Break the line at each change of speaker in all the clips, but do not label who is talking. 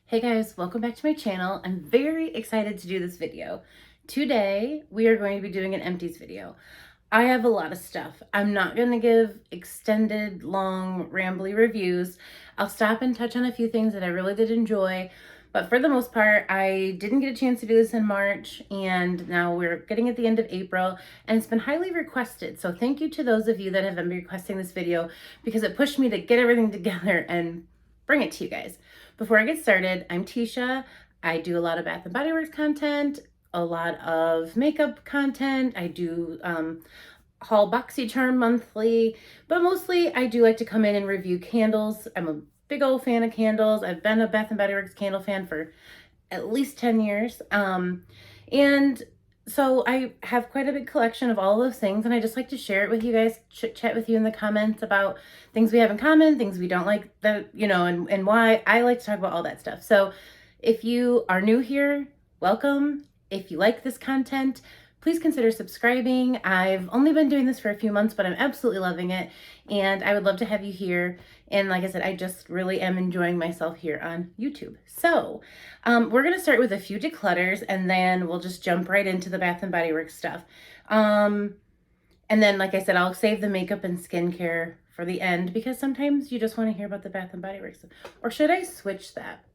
Hey guys, welcome back to my channel. I'm very excited to do this video. Today, we are going to be doing an empties video. I have a lot of stuff. I'm not going to give extended, long, rambly reviews. I'll stop and touch on a few things that I really did enjoy. But for the most part, I didn't get a chance to do this in March, and now we're getting at the end of April, and it's been highly requested. So thank you to those of you that have been requesting this video, because it pushed me to get everything together and bring it to you guys. Before I get started, I'm Tisha. I do a lot of Bath and Body Works content, a lot of makeup content. I do haul BoxyCharm monthly, but mostly I do like to come in and review candles. I'm a big old fan of candles. I've been a Bath and Body Works candle fan for at least 10 years. And so I have quite a big collection of all those things, and I just like to share it with you guys, chit-chat with you in the comments about things we have in common, things we don't like, that, you know, and why. I like to talk about all that stuff. So if you are new here, welcome. If you like this content, please consider subscribing. I've only been doing this for a few months, but I'm absolutely loving it, and I would love to have you here. And like I said, I just really am enjoying myself here on YouTube. So we're going to start with a few declutters, and then we'll just jump right into the Bath and Body Works stuff. And then, like I said, I'll save the makeup and skincare for the end, because sometimes you just want to hear about the Bath and Body Works. Or should I switch that?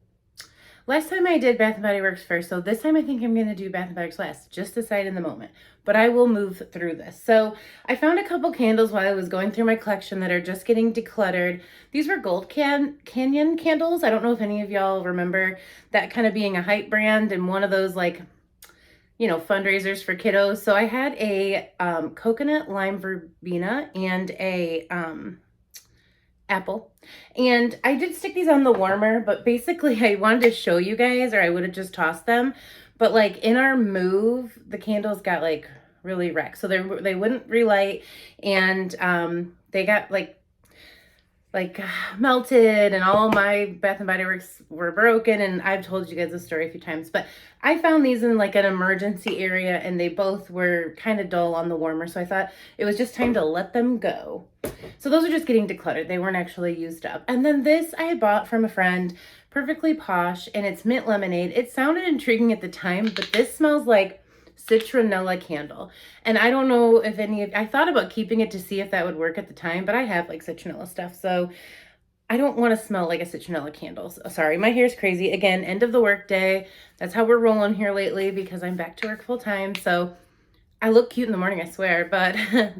Last time I did Bath & Body Works first, so this time I think I'm going to do Bath & Body Works last. Just decide in the moment. But I will move through this. So I found a couple candles while I was going through my collection that are just getting decluttered. These were Gold Canyon candles. I don't know if any of y'all remember that kind of being a hype brand and one of those, like, you know, fundraisers for kiddos. So I had a coconut lime verbena and a apple, and I did stick these on the warmer, but basically I wanted to show you guys, or I would have just tossed them, but like in our move the candles got like really wrecked, so they wouldn't relight, and they got like melted, and all my Bath and Body Works were broken, and I've told you guys this story a few times, but I found these in like an emergency area, and they both were kind of dull on the warmer, so I thought it was just time to let them go. So those are just getting decluttered. They weren't actually used up. And then this I had bought from a friend, Perfectly Posh, and it's mint lemonade. It sounded intriguing at the time, but this smells like citronella candle, and I don't know if I thought about keeping it to see if that would work at the time, but I have like citronella stuff, so I don't want to smell like a citronella candle. So, sorry, my hair's crazy. Again, end of the work day. That's how we're rolling here lately, because I'm back to work full time. So I look cute in the morning, I swear, but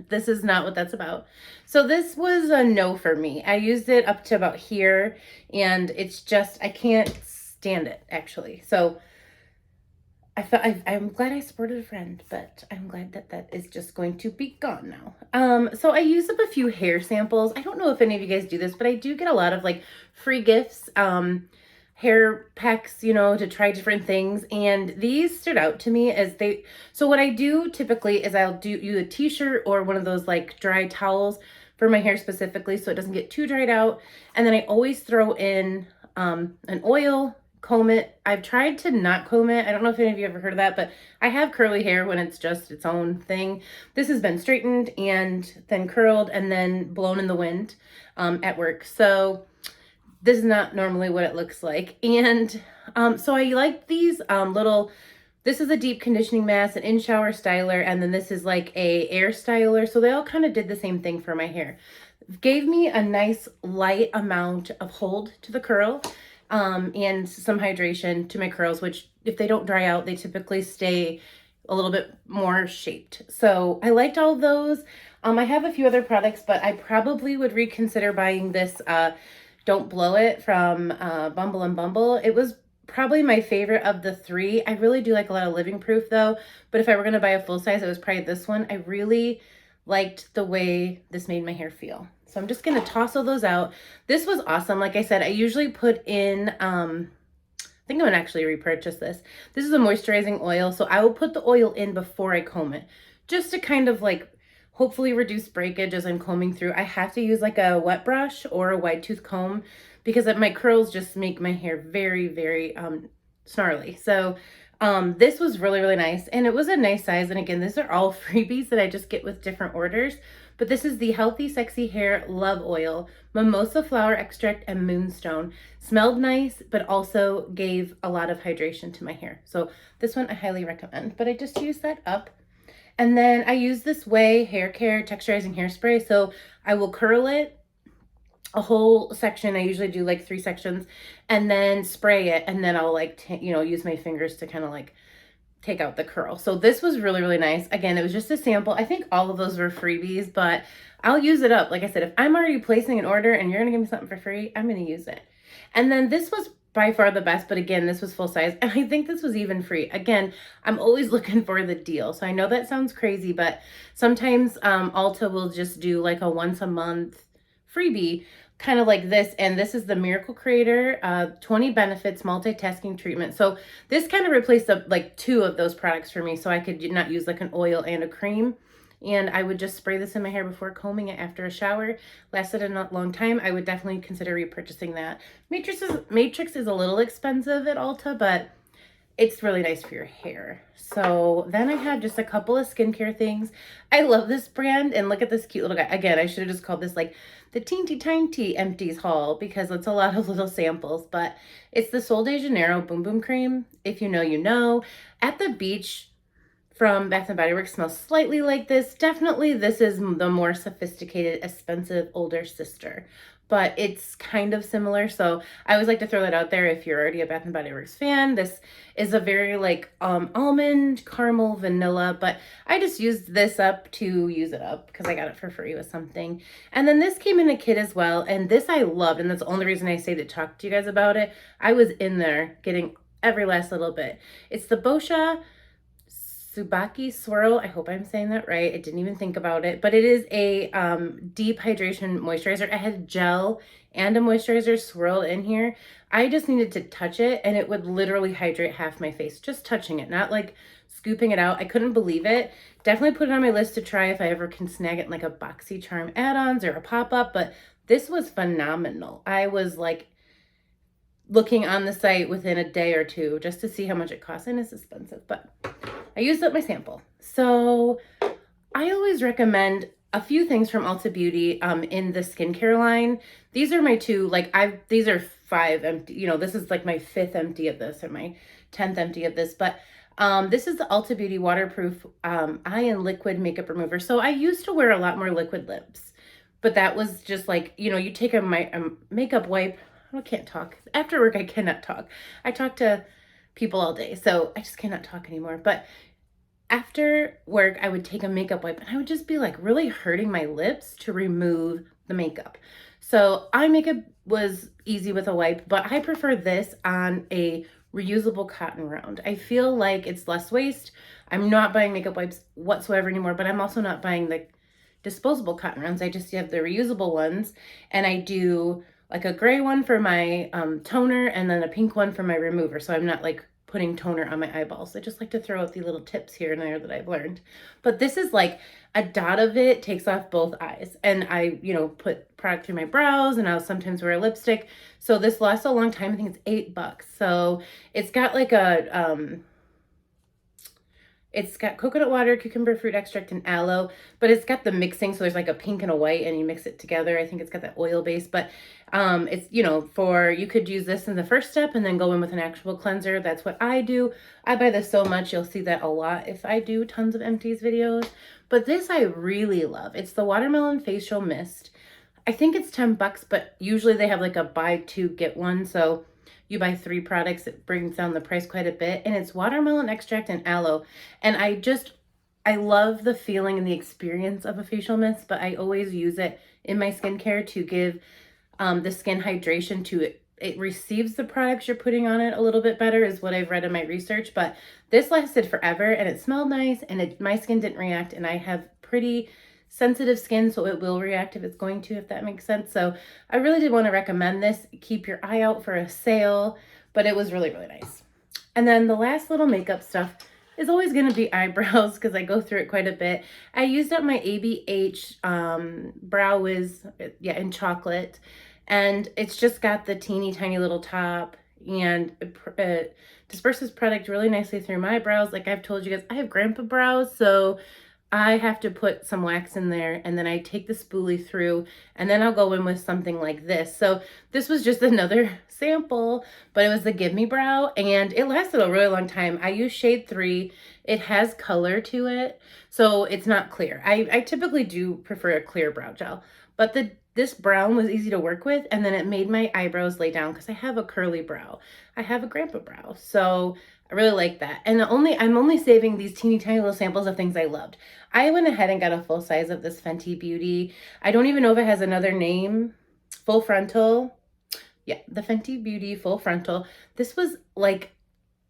this is not what that's about. So this was a no for me. I used it up to about here, and it's just, I can't stand it, actually. So I'm glad I supported a friend, but I'm glad that that is just going to be gone now. So I used up a few hair samples. I don't know if any of you guys do this, but I do get a lot of like free gifts, hair packs, you know, to try different things. And these stood out to me as so what I do typically is I'll do a t-shirt or one of those like dry towels for my hair specifically, so it doesn't get too dried out. And then I always throw in an oil, comb it. I've tried to not comb it. I don't know if any of you ever heard of that, but I have curly hair when it's just its own thing. This has been straightened and then curled and then blown in the wind at work. So this is not normally what it looks like. And so I like these this is a deep conditioning mask, an in-shower styler, and then this is like a air styler. So they all kind of did the same thing for my hair. Gave me a nice light amount of hold to the curl, and some hydration to my curls, which if they don't dry out, they typically stay a little bit more shaped. So I liked all of those. I have a few other products, but I probably would reconsider buying this Don't Blow It from Bumble and Bumble. It was probably my favorite of the three. I really do like a lot of Living Proof though, but if I were going to buy a full size, it was probably this one. I really liked the way this made my hair feel. So I'm just going to toss all those out. This was awesome. Like I said, I usually put in, I think I'm going to actually repurchase this. This is a moisturizing oil. So I will put the oil in before I comb it, just to kind of like hopefully reduce breakage as I'm combing through. I have to use like a wet brush or a wide tooth comb, because my curls just make my hair very, very snarly. So this was really, really nice. And it was a nice size. And again, these are all freebies that I just get with different orders. but this is the Healthy Sexy Hair Love Oil, Mimosa Flower Extract, and Moonstone. Smelled nice, but also gave a lot of hydration to my hair. So this one I highly recommend, but I just used that up. And then I use this Way Hair Care Texturizing Hairspray. So I will curl it, a whole section. I usually do like 3 sections, and then spray it, and then I'll like, use my fingers to kind of like take out the curl. So this was really, really nice. Again, it was just a sample. I think all of those were freebies, but I'll use it up. Like I said, if I'm already placing an order and you're gonna give me something for free, I'm gonna use it. And then this was by far the best, but again, this was full size, and I think this was even free. Again, I'm always looking for the deal. So I know that sounds crazy, but sometimes Ulta will just do like a once a month freebie, kind of like this. And this is the Miracle Creator 20 Benefits Multitasking Treatment. So this kind of replaced like 2 of those products for me, so I could not use like an oil and a cream. And I would just spray this in my hair before combing it after a shower. Lasted a long time. I would definitely consider repurchasing that. Matrix is a little expensive at Ulta, but it's really nice for your hair. So then I have just a couple of skincare things. I love this brand, and look at this cute little guy. Again, I should have just called this like the Teeny Tiny Empties haul, because it's a lot of little samples, but it's the Sol de Janeiro Boom Boom Cream. If you know, you know. At the Beach from Bath and Body Works smells slightly like this. Definitely this is the more sophisticated, expensive older sister, but it's kind of similar. So I always like to throw that out there if you're already a Bath and Body Works fan. This is a very like almond, caramel, vanilla, but I just used this up to use it up because I got it for free with something. And then this came in a kit as well, and this I loved, and that's the only reason I say to talk to you guys about it. I was in there getting every last little bit. It's the Boscia Subaki Swirl. I hope I'm saying that right. I didn't even think about it, but it is a deep hydration moisturizer. I had gel and a moisturizer swirled in here. I just needed to touch it, and it would literally hydrate half my face, just touching it, not like scooping it out. I couldn't believe it. Definitely put it on my list to try if I ever can snag it in like a BoxyCharm add-ons or a pop-up, but this was phenomenal. I was like looking on the site within a day or two just to see how much it costs, and it's expensive, but I used up my sample. So I always recommend a few things from Ulta Beauty in the skincare line. These are my 2, like these are 5 empty, this is like my 5th empty of this, or my 10th empty of this, but this is the Ulta Beauty Waterproof Eye and Liquid Makeup Remover. So I used to wear a lot more liquid lips, but that was just like, you take a makeup wipe. I can't talk. After work, I cannot talk. I talk to people all day, so I just cannot talk anymore. But after work, I would take a makeup wipe, and I would just be like really hurting my lips to remove the makeup. So eye makeup was easy with a wipe, but I prefer this on a reusable cotton round. I feel like it's less waste. I'm not buying makeup wipes whatsoever anymore, but I'm also not buying the disposable cotton rounds. I just have the reusable ones, and I do like a gray one for my toner, and then a pink one for my remover. So I'm not like putting toner on my eyeballs. I just like to throw out the little tips here and there that I've learned. But this is like a dot of it takes off both eyes. And I, put product through my brows, and I'll sometimes wear a lipstick. So this lasts a long time. I think it's $8. So it's got like it's got coconut water, cucumber fruit extract, and aloe, but it's got the mixing. So there's like a pink and a white, and you mix it together. I think it's got that oil base, but it's, you could use this in the first step and then go in with an actual cleanser. That's what I do. I buy this so much. You'll see that a lot if I do tons of Empties videos, but this I really love. It's the Watermelon Facial Mist. I think it's $10, but usually they have like a buy 2 get 1. So you buy 3 products, it brings down the price quite a bit. And it's watermelon extract and aloe. And I love the feeling and the experience of a facial mist, but I always use it in my skincare to give the skin hydration to it. It receives the products you're putting on it a little bit better, is what I've read in my research. But this lasted forever, and it smelled nice, and my skin didn't react. And I have pretty sensitive skin, so it will react if it's going to, if that makes sense. So I really did want to recommend this. Keep your eye out for a sale, but it was really, really nice. And then the last little makeup stuff is always going to be eyebrows, because I go through it quite a bit. I used up my ABH Brow Wiz, in chocolate, and it's just got the teeny tiny little top, and it disperses product really nicely through my brows. Like I've told you guys, I have grandpa brows, so I have to put some wax in there, and then I take the spoolie through, and then I'll go in with something like this. So this was just another sample, but it was the Give Me Brow, and it lasted a really long time. I use shade 3. It has color to it, so it's not clear. I typically do prefer a clear brow gel, but this brown was easy to work with, and then it made my eyebrows lay down because I have a curly brow. I have a grandpa brow, so I really like that. And I'm only saving these teeny tiny little samples of things I loved. I went ahead and got a full size of this Fenty Beauty. I don't even know if it has another name. Full Frontal. Yeah, the Fenty Beauty Full Frontal. This was like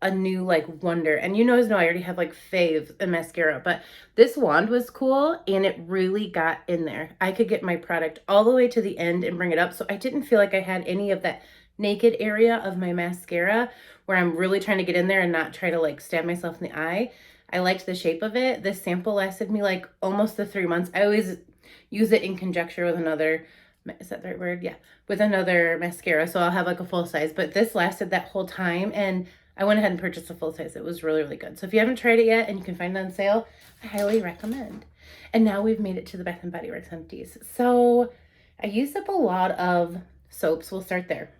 a new like wonder. And you guys know I already have like faves and mascara, but this wand was cool and it really got in there. I could get my product all the way to the end and bring it up. So I didn't feel like I had any of that naked area of my mascara where I'm really trying to get in there and not try to like stab myself in the eye. I liked the shape of it. This sample lasted me like almost the 3 months. I always use it in conjunction with another, is that the right word? Yeah, with another mascara. So I'll have like a full size, but this lasted that whole time. And I went ahead and purchased a full size. It was really, really good. So if you haven't tried it yet and you can find it on sale, I highly recommend. And now we've made it to the Bath & Body Works Empties. So I used up a lot of soaps. We'll start there.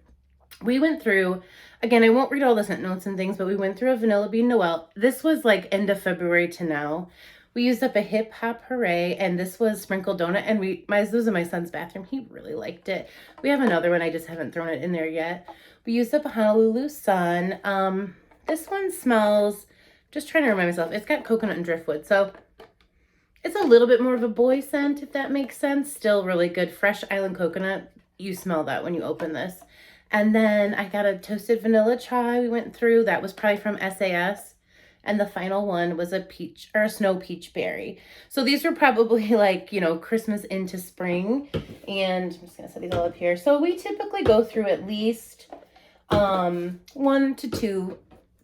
We went through, again, I won't read all the scent notes and things, but we went through a Vanilla Bean Noel. This was like end of February to now. We used up a Hip Hop Hooray, and this was Sprinkled Donut, and this was in my son's bathroom. He really liked it. We have another one. I just haven't thrown it in there yet. We used up a Honolulu Sun. This one smells, just trying to remind myself, it's got coconut and driftwood, so it's a little bit more of a boy scent, if that makes sense. Still really good. Fresh Island Coconut. You smell that when you open this. And then I got a Toasted Vanilla Chai we went through. That was probably from SAS. And the final one was a peach or a snow peach berry. So these were probably like, Christmas into spring. And I'm just going to set these all up here. So we typically go through at least 1 to 2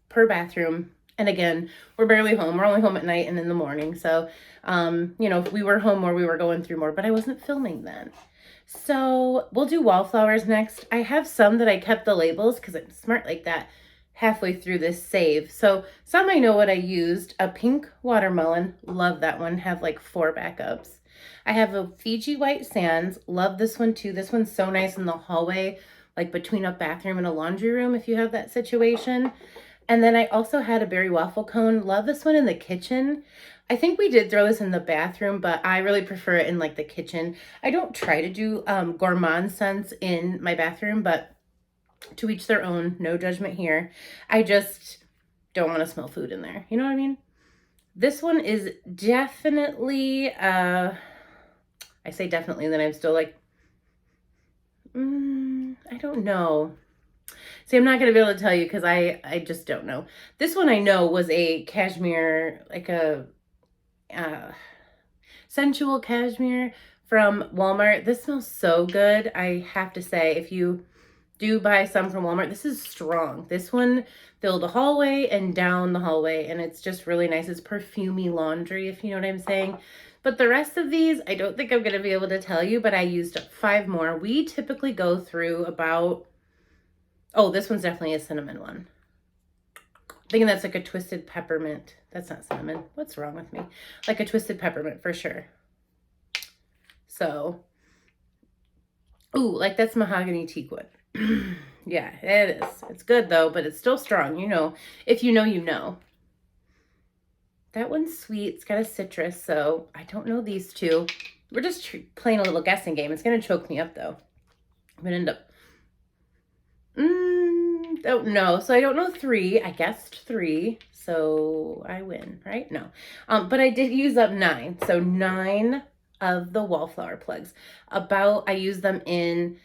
per bathroom. And again, we're barely home. We're only home at night and in the morning. So, if we were home more, we were going through more. But I wasn't filming then. So we'll do Wallflowers next. I have some that I kept the labels because I'm smart like that halfway through this save. So some I know what I used. A pink watermelon. Love that one. Have like 4 backups. I have a Fiji White Sands. Love this one too. This one's so nice in the hallway, like between a bathroom and a laundry room if you have that situation. And then I also had a berry waffle cone. Love this one in the kitchen. I think we did throw this in the bathroom, but I really prefer it in like the kitchen. I don't try to do gourmand scents in my bathroom, but to each their own. No judgment here. I just don't want to smell food in there. You know what I mean? This one is definitely, I say definitely, and then I'm still like, I don't know. See, I'm not going to be able to tell you because I just don't know. This one I know was a cashmere, like a sensual cashmere from Walmart. This smells so good. I have to say, if you do buy some from Walmart, this is strong. This one filled the hallway and down the hallway, and it's just really nice. It's perfumey laundry, if you know what I'm saying. But the rest of these, I don't think I'm going to be able to tell you, but I used 5 more. We typically go through about, oh, this one's definitely a cinnamon one. Thinking that's like a twisted peppermint. That's not cinnamon. What's wrong with me? Like a twisted peppermint for sure. So, ooh, like that's mahogany teakwood. Yeah, it is. It's good though, but it's still strong. If you know, you know. That one's sweet. It's got a citrus, so I don't know these two. We're just playing a little guessing game. It's going to choke me up though. I'm going to end up don't know. So I don't know 3. I guessed 3. So I win, right? No. But I did use up 9. So 9 of the Wallflower plugs. I used them in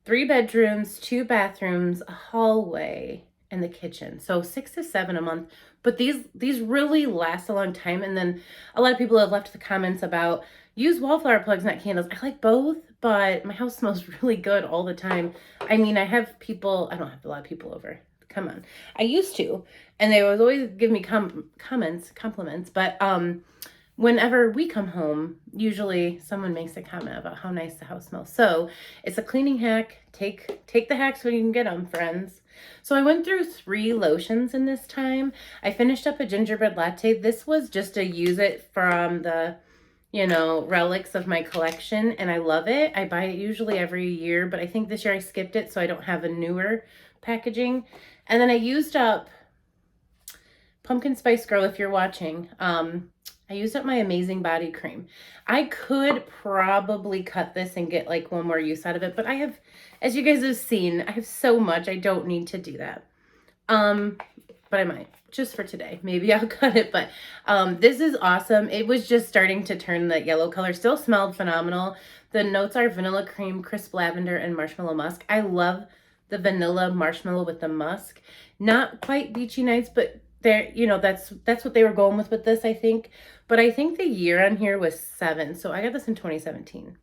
3 bedrooms, 2 bathrooms, a hallway, and the kitchen. So 6 to 7 a month. But these really last a long time. And then a lot of people have left the comments about use Wallflower plugs, not candles. I like both, but my house smells really good all the time. I mean, I have people, I don't have a lot of people over. Come on. I used to, and they would always give me compliments, but whenever we come home, usually someone makes a comment about how nice the house smells. So it's a cleaning hack. Take the hacks when you can get them, friends. So I went through 3 lotions in this time. I finished up a gingerbread latte. This was just to use it from the, you know, relics of my collection, and I love it. I buy it usually every year, but I think this year I skipped it, so I don't have a newer packaging. And then I used up Pumpkin Spice Girl, if you're watching. I used up my Amazing Body Cream. I could probably cut this and get like one more use out of it, but I have, as you guys have seen, I have so much, I don't need to do that. But I might, just for today. Maybe I'll cut it, but this is awesome. It was just starting to turn the yellow color. Still smelled phenomenal. The notes are vanilla cream, crisp lavender, and marshmallow musk. I love the vanilla marshmallow with the musk. Not quite beachy nights, but there, you know, that's what they were going with this, I think. But I think the year on here was 7, so I got this in 2017.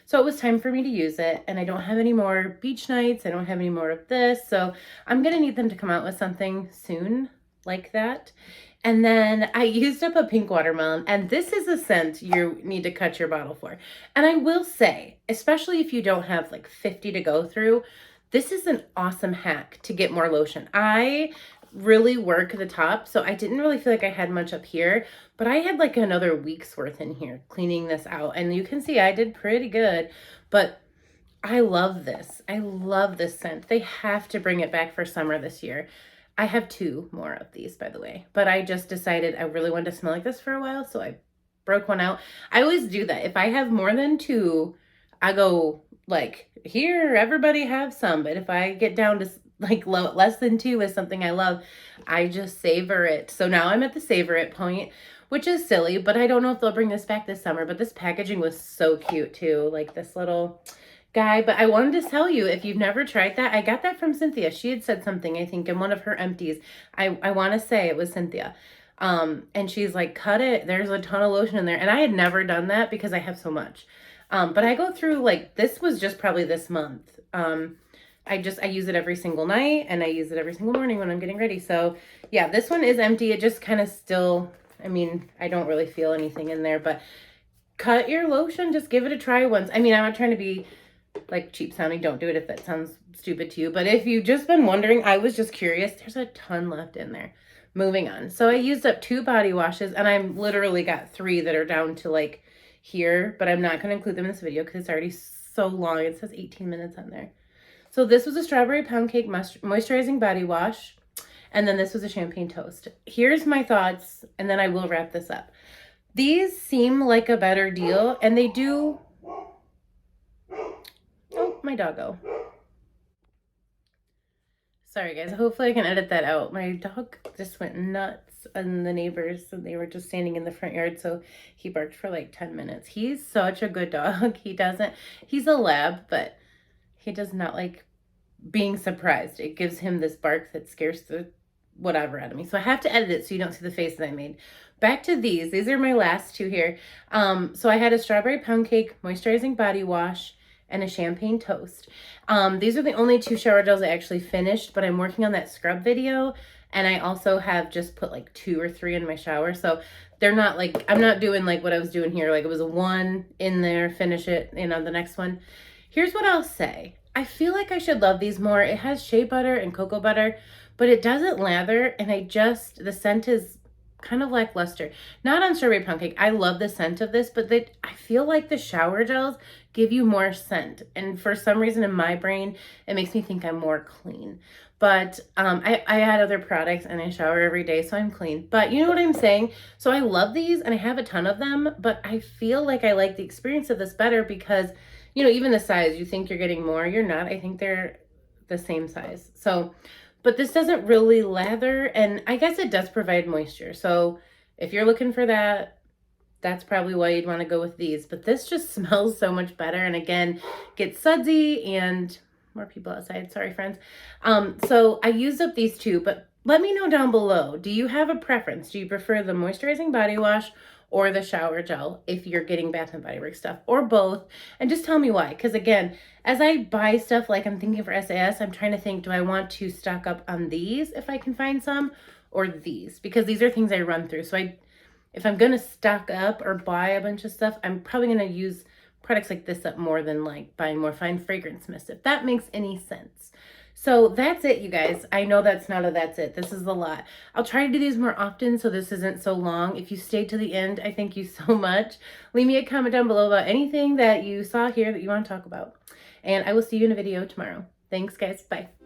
So it was time for me to use it, and I don't have any more beach nights. I don't have any more of this, so I'm gonna need them to come out with something soon like that. And then I used up a pink watermelon, and this is a scent you need to cut your bottle for. And I will say, especially if you don't have like 50 to go through, this is an awesome hack to get more lotion. I really work the top, so I didn't really feel like I had much up here, but I had like another week's worth in here cleaning this out, and you can see I did pretty good. But I love this. I love this scent. They have to bring it back for summer this year. I have 2 more of these, by the way, but I just decided I really wanted to smell like this for a while, so I broke one out. I always do that. If I have more than 2, I go like, here, everybody have some. But if I get down to like less than 2 is something I love, I just savor it. So now I'm at the savor it point, which is silly, but I don't know if they'll bring this back this summer. But this packaging was so cute too, like this little guy. But I wanted to tell you, if you've never tried that, I got that from Cynthia. She had said something, I think, in one of her empties. I want to say it was Cynthia. And she's like, cut it. There's a ton of lotion in there. And I had never done that because I have so much. But I go through, like, this was just probably this month. I use it every single night, and I use it every single morning when I'm getting ready. So yeah, this one is empty. It just kind of still, I mean, I don't really feel anything in there, but cut your lotion. Just give it a try once. I mean, I'm not trying to be like cheap sounding. Don't do it if that sounds stupid to you. But if you've just been wondering, I was just curious. There's a ton left in there. Moving on. So I used up 2 body washes, and I'm literally got 3 that are down to like here, but I'm not going to include them in this video because it's already so long. It says 18 minutes on there. So this was a strawberry pound cake moisturizing body wash, and then this was a champagne toast. Here's my thoughts, and then I will wrap this up. These seem like a better deal, and they do. Oh, my doggo. Sorry, guys. Hopefully I can edit that out. My dog just went nuts on the neighbors, and they were just standing in the front yard, so he barked for like 10 minutes. He's such a good dog. He's a lab, but he does not like being surprised. It gives him this bark that scares the whatever out of me. So I have to edit it so you don't see the face that I made. Back to these. These are my last 2 here. So I had a strawberry pound cake moisturizing body wash and a champagne toast. These are the only 2 shower gels I actually finished, but I'm working on that scrub video, and I also have just put like 2 or 3 in my shower. So they're not like, I'm not doing like what I was doing here. Like it was a 1 in there, finish it, you know, the next one. Here's what I'll say. I feel like I should love these more. It has shea butter and cocoa butter, but it doesn't lather, and the scent is kind of lackluster. Not on strawberry pound cake. I love the scent of this, but I feel like the shower gels give you more scent, and for some reason in my brain, it makes me think I'm more clean. But I add other products, and I shower every day, so I'm clean. But you know what I'm saying? So I love these, and I have a ton of them, but I feel like I like the experience of this better because, you know, even the size, you think you're getting more, you're not. I think they're the same size. So, but this doesn't really lather, and I guess it does provide moisture. So if you're looking for that, that's probably why you'd want to go with these. But this just smells so much better, and again, gets sudsy, and more people outside. Sorry, friends. So I used up these 2, but let me know down below. Do you have a preference? Do you prefer the moisturizing body wash or the shower gel if you're getting Bath and Body Works stuff, or both? And just tell me why. Because again, as I buy stuff, like I'm thinking for SAS, I'm trying to think, do I want to stock up on these if I can find some, or these? Because these are things I run through. So if I'm going to stock up or buy a bunch of stuff, I'm probably going to use products like this up more than like buying more fine fragrance mist, if that makes any sense. So that's it, you guys. I know that's not a that's it. This is a lot. I'll try to do these more often so this isn't so long. If you stayed to the end, I thank you so much. Leave me a comment down below about anything that you saw here that you want to talk about. And I will see you in a video tomorrow. Thanks, guys. Bye.